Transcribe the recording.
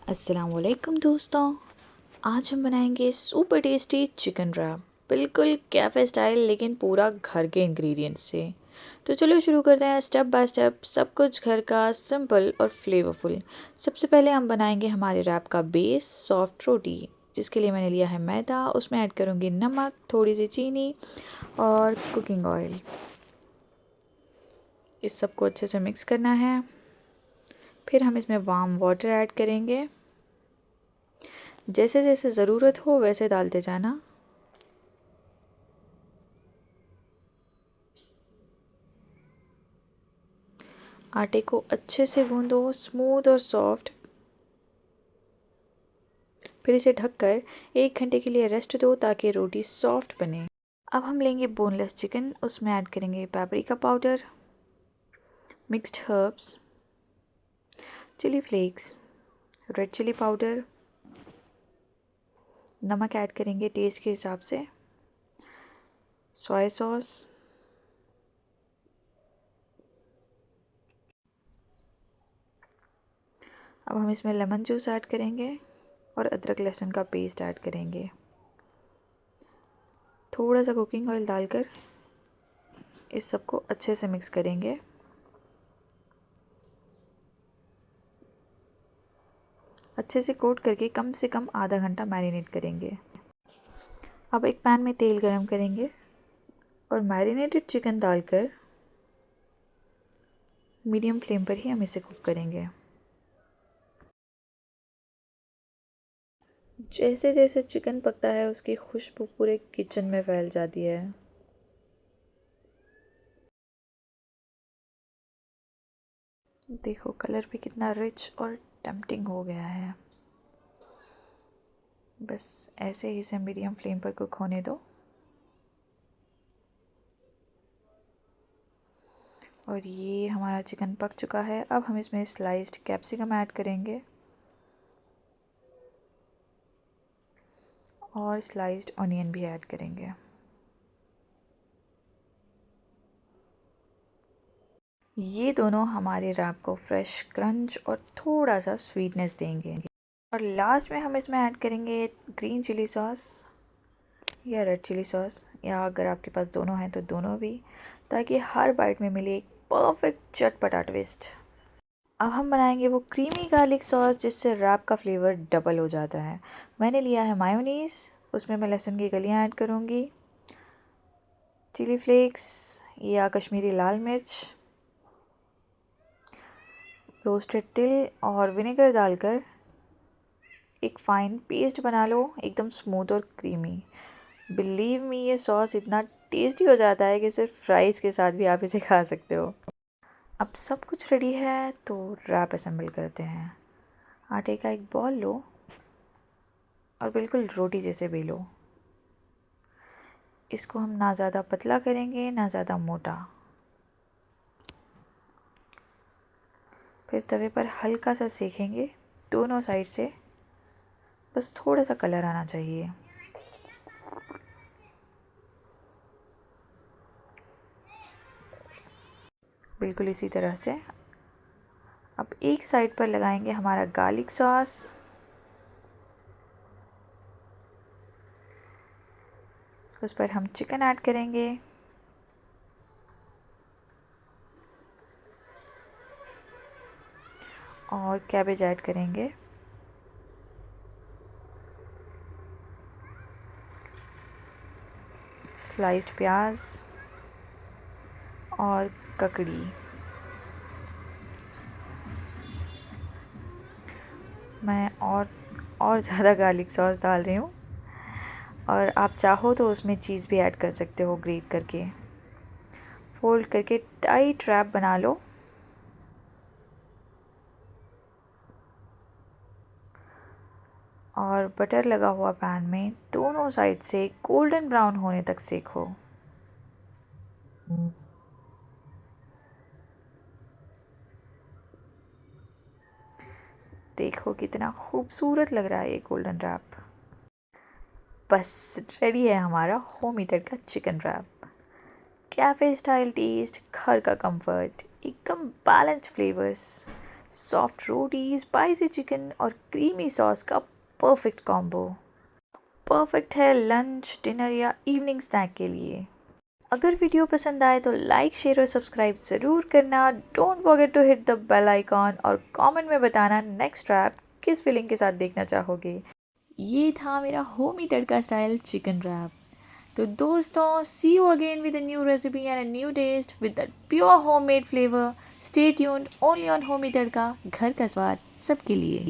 अस्सलामुअलैकुम दोस्तों। आज हम बनाएंगे सुपर टेस्टी चिकन रैप, बिल्कुल कैफ़े स्टाइल लेकिन पूरा घर के इंग्रेडिएंट्स से। तो चलो शुरू करते हैं स्टेप बाय स्टेप, सब कुछ घर का, सिंपल और फ्लेवरफुल। सबसे पहले हम बनाएंगे हमारे रैप का बेस, सॉफ्ट रोटी, जिसके लिए मैंने लिया है मैदा। उसमें ऐड करूँगी नमक, थोड़ी सी चीनी और कुकिंग ऑयल। इस सबको अच्छे से मिक्स करना है। फिर हम इसमें वार्म वाटर ऐड करेंगे। जैसे जैसे ज़रूरत हो वैसे डालते जाना। आटे को अच्छे से गूंदो, स्मूथ और सॉफ्ट। फिर इसे ढककर 1 घंटे के लिए रेस्ट दो ताकि रोटी सॉफ्ट बने। अब हम लेंगे बोनलेस चिकन। उसमें ऐड करेंगे paprika powder, mixed herbs, chili flakes, red chili powder, नमक ऐड करेंगे टेस्ट के हिसाब से, सोया सॉस, अब हम इसमें लेमन जूस ऐड करेंगे और अदरक लहसुन का पेस्ट ऐड करेंगे। थोड़ा सा कुकिंग ऑयल डालकर इस सबको अच्छे से मिक्स करेंगे। अच्छे से कोट करके कम से कम आधा घंटा मैरिनेट करेंगे। अब एक पैन में तेल गरम करेंगे और मैरिनेटेड चिकन डालकर मीडियम फ्लेम पर ही हम इसे कुक करेंगे। जैसे जैसे चिकन पकता है उसकी खुशबू पूरे किचन में फैल जाती है। देखो कलर भी कितना रिच और टेम्पटिंग हो गया है। बस ऐसे ही इसे मीडियम फ्लेम पर कुक होने दो। और ये हमारा चिकन पक चुका है। अब हम इसमें स्लाइस्ड कैप्सिकम ऐड करेंगे और स्लाइस्ड ऑनियन भी ऐड करेंगे। ये दोनों हमारे रैप को फ्रेश क्रंच और थोड़ा सा स्वीटनेस देंगे। और लास्ट में हम इसमें ऐड करेंगे ग्रीन चिली सॉस या रेड चिली सॉस, या अगर आपके पास दोनों हैं तो दोनों भी, ताकि हर बाइट में मिले एक परफेक्ट चटपटा ट्विस्ट। अब हम बनाएंगे वो क्रीमी गार्लिक सॉस जिससे रैप का फ्लेवर डबल हो जाता है। मैंने लिया है मायोनीज़। उसमें मैं लहसुन की कलियाँ ऐड करूँगी, चिली फ्लेक्स या कश्मीरी लाल मिर्च, रोस्टेड तिल और विनेगर डालकर एक फ़ाइन पेस्ट बना लो, एकदम स्मूथ और क्रीमी। बिलीव मी, ये सॉस इतना टेस्टी हो जाता है कि सिर्फ फ्राइज़ के साथ भी आप इसे खा सकते हो। अब सब कुछ रेडी है तो रैप असेंबल करते हैं। आटे का एक बॉल लो और बिल्कुल रोटी जैसे बेलो। इसको हम ना ज़्यादा पतला करेंगे ना ज़्यादा मोटा। फिर तवे पर हल्का सा सेकेंगे दोनों साइड से, बस थोड़ा सा कलर आना चाहिए। बिल्कुल इसी तरह से। अब एक साइड पर लगाएंगे हमारा गार्लिक सॉस, उस पर हम चिकन ऐड करेंगे और कैबेज ऐड करेंगे। स्लाइस्ड प्याज और ककड़ी। मैं और ज़्यादा गार्लिक सॉस डाल रही हूँ, और आप चाहो तो उसमें चीज़ भी ऐड कर सकते हो ग्रेट करके। फोल्ड करके टाइट रैप बना लो और बटर लगा हुआ पैन में दोनों साइड से गोल्डन ब्राउन होने तक सेको। देखो कितना खूबसूरत लग रहा है ये गोल्डन रैप। बस रेडी है हमारा होम ईटर का chicken wrap. Cafe style taste, घर का कंफर्ट, एकदम बैलेंस्ड फ्लेवर्स, सॉफ्ट रोटी, स्पाइसी चिकन और क्रीमी सॉस का परफेक्ट कॉम्बो। परफेक्ट है लंच, डिनर या इवनिंग स्नैक के लिए। अगर वीडियो पसंद आए तो लाइक, शेयर और सब्सक्राइब ज़रूर करना। Don't forget to hit the bell icon और कमेंट में बताना नेक्स्ट रैप किस फीलिंग के साथ देखना चाहोगे। ये था मेरा homey tadka style chicken wrap. तो दोस्तों, see you again with a new recipe and a new taste with that pure homemade flavour. Stay tuned only on homey tadka, घर का स्वाद सबके लिए।